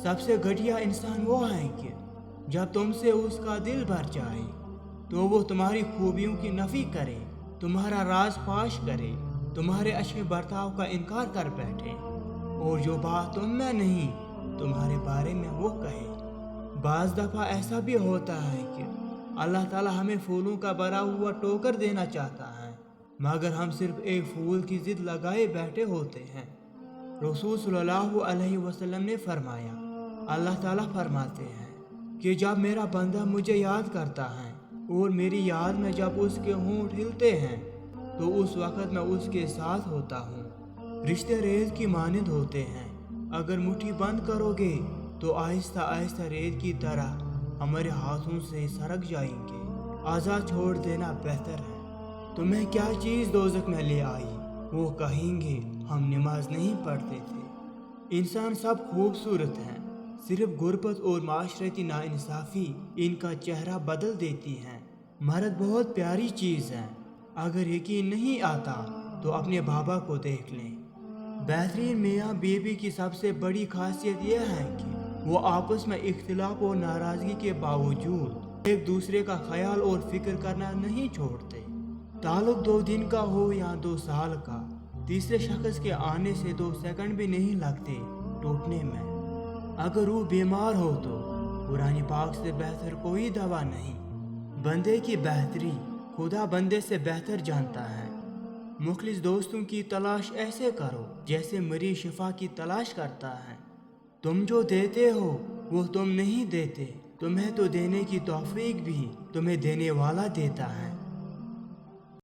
सबसे घटिया इंसान वो है कि जब तुमसे उसका दिल भर जाए तो वो तुम्हारी खूबियों की नफी करे, तुम्हारा राज फाश करे, तुम्हारे अच्छे बर्ताव का इनकार कर बैठे और जो बात तुम में नहीं तुम्हारे बारे में वो कहे। बाज़ दफ़ा ऐसा भी होता है कि अल्लाह ताला हमें फूलों का भरा हुआ टोकर देना चाहता है, मगर हम सिर्फ एक फूल की जिद लगाए बैठे होते हैं। रसूल सल्लल्लाहु अलैहि वसल्लम ने फरमाया, अल्लाह ताला फरमाते हैं कि जब मेरा बंदा मुझे याद करता है और मेरी याद में जब उसके होंठ हिलते हैं तो उस वक़्त मैं उसके साथ होता हूँ। रिश्ते रेत की मानंद होते हैं, अगर मुट्ठी बंद करोगे तो आहिस्ता आहिस्ता रेत की तरह हमारे हाथों से सरक जाएंगे। आज़ाद छोड़ देना बेहतर है। तुम्हें क्या चीज़ दोज़ख में ले आई? वो कहेंगे हम नमाज नहीं पढ़ते थे। इंसान सब खूबसूरत हैं, सिर्फ गुर्बत और माशरती नाइंसाफ़ी इनका चेहरा बदल देती हैं। मर्द बहुत प्यारी चीज़ है, अगर यकीन नहीं आता तो अपने बाबा को देख लें। बेहतरीन मियाँ बीवी की सबसे बड़ी खासियत यह है कि वो आपस में इख्तिलाफ और नाराज़गी के बावजूद एक दूसरे का ख्याल और फिक्र करना नहीं छोड़ते। ताल्लुक 2 दिन का हो या 2 साल का, तीसरे शख्स के आने से 2 सेकंड भी नहीं लगते टूटने में। अगर रूह बीमार हो तो कुरान पाक से बेहतर कोई दवा नहीं। बंदे की बेहतरी खुदा बंदे से बेहतर जानता है। मुखलिस दोस्तों की तलाश ऐसे करो जैसे मरीज शिफा की तलाश करता है। तुम जो देते हो वो तुम नहीं देते, तुम्हें तो देने की तौफीक भी तुम्हें देने वाला देता है।